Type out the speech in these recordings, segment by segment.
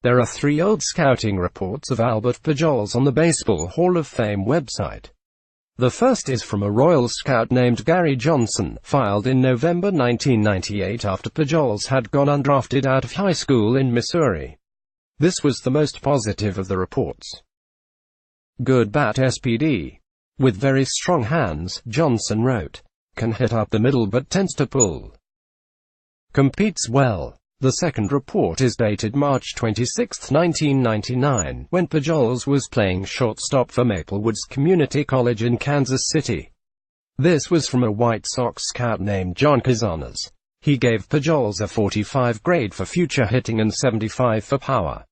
There are 3 old scouting reports of Albert Pujols on the Baseball Hall of Fame website. The first is from a Royals scout named Gary Johnson, filed in November 1998 after Pujols had gone undrafted out of high school in Missouri. This was the most positive of the reports. Good bat SPD. With very strong hands, Johnson wrote. Can hit up the middle but tends to pull. Competes well. The second report is dated March 26, 1999, when Pujols was playing shortstop for Maplewoods Community College in Kansas City. This was from a White Sox scout named John Cazanas. He gave Pujols a 45 grade for future hitting and 75 for power.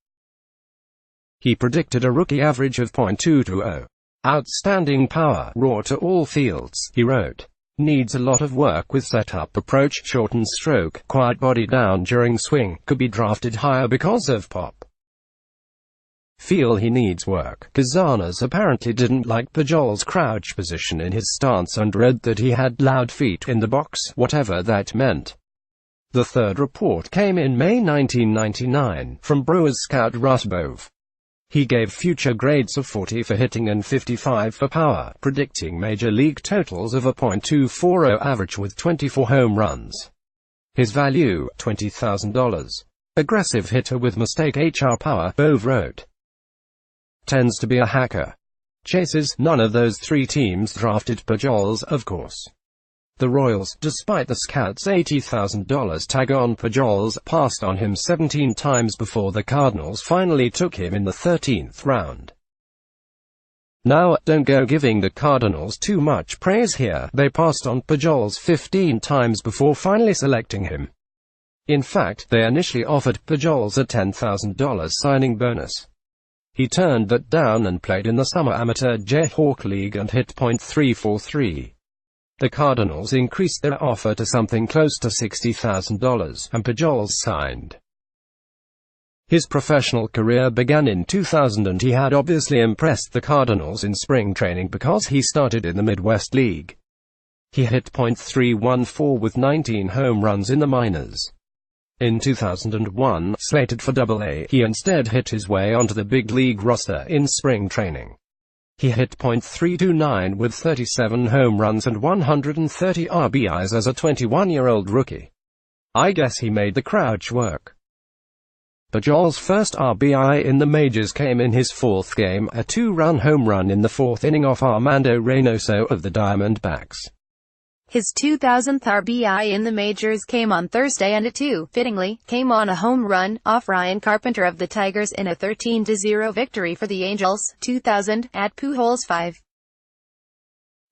He predicted a rookie average of .220. Outstanding power, raw to all fields, he wrote. Needs a lot of work with setup, approach, shortened stroke, quiet body down during swing, could be drafted higher because of pop. Feel he needs work. Cazanas apparently didn't like Pujols' crouch position in his stance and read that he had loud feet in the box, whatever that meant. The third report came in May 1999, from Brewers scout Russ Bove. He gave future grades of 40 for hitting and 55 for power, predicting major league totals of a .240 average with 24 home runs. His value, $20,000. Aggressive hitter with mistake HR power, Bove wrote. Tends to be a hacker. Chases, none of those 3 teams drafted Pujols, of course. The Royals, despite the scouts' $80,000 tag on Pujols, passed on him 17 times before the Cardinals finally took him in the 13th round. Now, don't go giving the Cardinals too much praise here. They passed on Pujols 15 times before finally selecting him. In fact, they initially offered Pujols a $10,000 signing bonus. He turned that down and played in the Summer Amateur Jayhawk League and hit .343. The Cardinals increased their offer to something close to $60,000, and Pujols signed. His professional career began in 2000 and he had obviously impressed the Cardinals in spring training because he started in the Midwest League. He hit .314 with 19 home runs in the minors. In 2001, slated for Double-A, he instead hit his way onto the big league roster in spring training. He hit .329 with 37 home runs and 130 RBIs as a 21-year-old rookie. I guess he made the crouch work. Pujols' first RBI in the majors came in his 4th game, a 2-run home run in the 4th inning off Armando Reynoso of the Diamondbacks. His 2000th RBI in the majors came on Thursday and it too, fittingly, came on a home run, off Ryan Carpenter of the Tigers in a 13-0 victory for the Angels, 2000, at Pujols 5.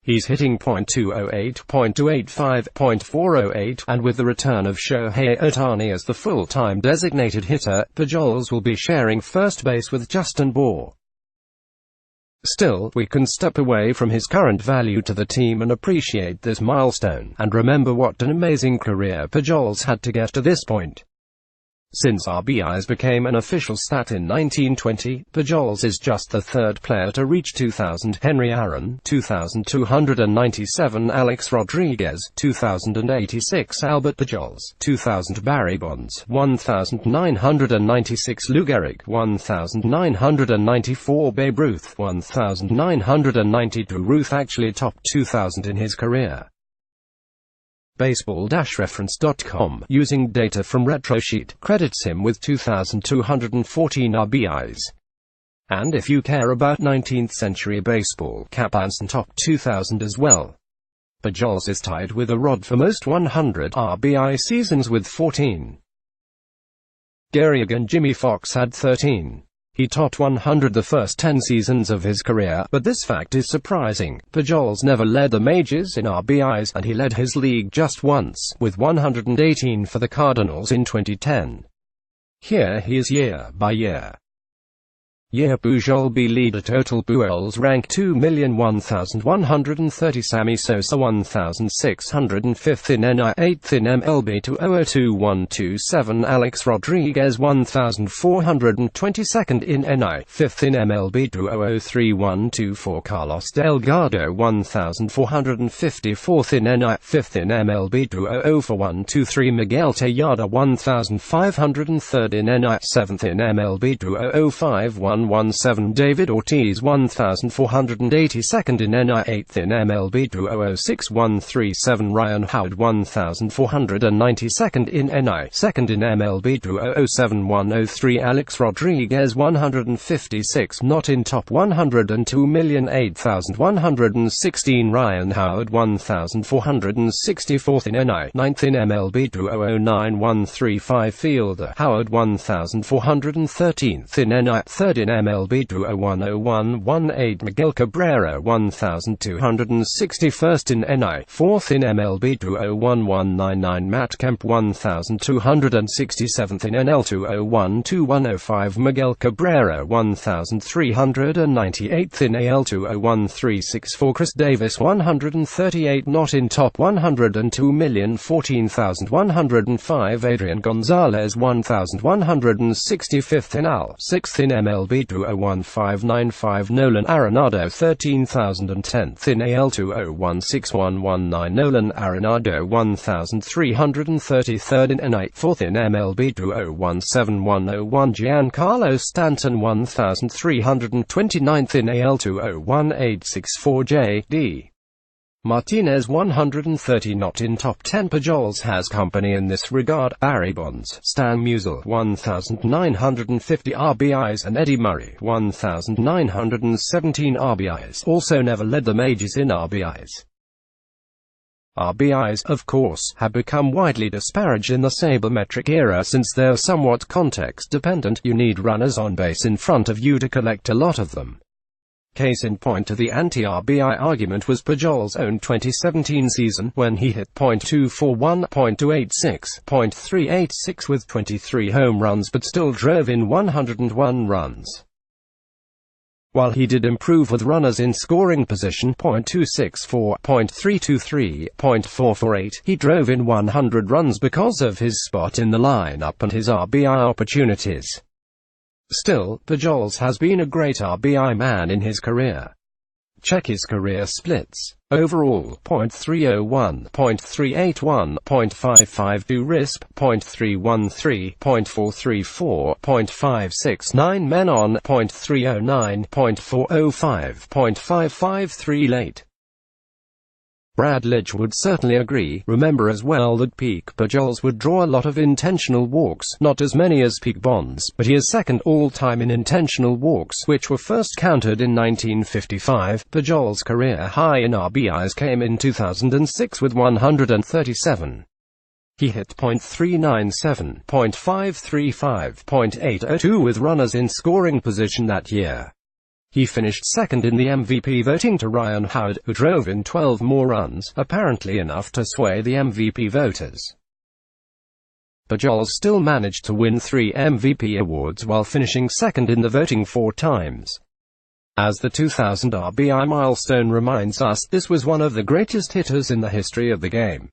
He's hitting .208, .285, .408, and with the return of Shohei Ohtani as the full-time designated hitter, Pujols will be sharing first base with Justin Bour. Still, we can step away from his current value to the team and appreciate this milestone, and remember what an amazing career Pujols had to get to this point. Since RBIs became an official stat in 1920, Pujols is just the 3rd player to reach 2,000. Henry Aaron, 2,297. Alex Rodriguez, 2,086. Albert Pujols, 2,000. Barry Bonds, 1,996. Lou Gehrig, 1,994. Babe Ruth, 1,992. Ruth actually topped 2,000 in his career. Baseball-reference.com, using data from RetroSheet, credits him with 2,214 RBIs. And if you care about 19th century baseball, Cap Anson topped 2,000 as well. Pujols is tied with a Rod for most 100 RBI seasons with 14. Gehrig and Jimmy Fox had 13. He topped 100 the first 10 seasons of his career, but this fact is surprising. Pujols never led the majors in RBIs, and he led his league just once, with 118 for the Cardinals in 2010. Here he is year by year. Year Pujols B leader total Pujols rank 2,001,130 Sammy Sosa 1,605th in NI 8th in MLB 2002-127 Alex Rodriguez 1,422nd in NI 5th in MLB 2003-124 Carlos Delgado 1,454th in NI 5th in MLB 2004-123 Miguel Tejada 1,503rd in NI 7th in MLB 2005-117 David Ortiz 1,482nd in NI 8th in MLB 2006-137 Ryan Howard 1,492nd in NI 2nd in MLB 2007-103 Alex Rodriguez 156 not in top 102,008,116 Ryan Howard 1,464th in NI 9th in MLB 2009-135 Fielder Howard 1,413th in NI 3rd in MLB 2010-118 Miguel Cabrera 1,261st in NI 4th in MLB 2011-199 Matt Kemp 1,267th in NL 2012-105 Miguel Cabrera 1,398th in AL 2013-64 Chris Davis 138 not in top 102,014,105 Adrian Gonzalez 1,165th in AL 6th in MLB 2015-95 Nolan Arenado 13,010th in AL 2016-119 Nolan Arenado 1,333rd in NI 4th in MLB 2017-101 Giancarlo Stanton 1,329th in AL 2018-64 J.D. Martinez 130 not in top 10 Pujols has company in this regard, Barry Bonds, Stan Musial 1,950 RBIs and Eddie Murray 1,917 RBIs, also never led the majors in RBIs. RBIs, of course, have become widely disparaged in the sabermetric era since they're somewhat context-dependent. You need runners on base in front of you to collect a lot of them. Case in point to the anti-RBI argument was Pujols' own 2017 season, when he hit .241, .286, .386 with 23 home runs but still drove in 101 runs. While he did improve with runners in scoring position .264, .323, .448, he drove in 100 runs because of his spot in the lineup and his RBI opportunities. Still, Pujols has been a great RBI man in his career. Check his career splits. Overall, .301, .381, .552 RISP, .313, .434, .569 men on, .309, .405, .553 late. Brad Lidge would certainly agree. Remember as well that peak Pujols would draw a lot of intentional walks, not as many as peak Bonds, but he is second all-time in intentional walks, which were first counted in 1955. Pujols' career high in RBIs came in 2006 with 137. He hit .397, .535, .802 with runners in scoring position that year. He finished second in the MVP voting to Ryan Howard, who drove in 12 more runs, apparently enough to sway the MVP voters. Pujols still managed to win 3 MVP awards while finishing second in the voting 4 times. As the 2,000 RBI milestone reminds us, this was one of the greatest hitters in the history of the game.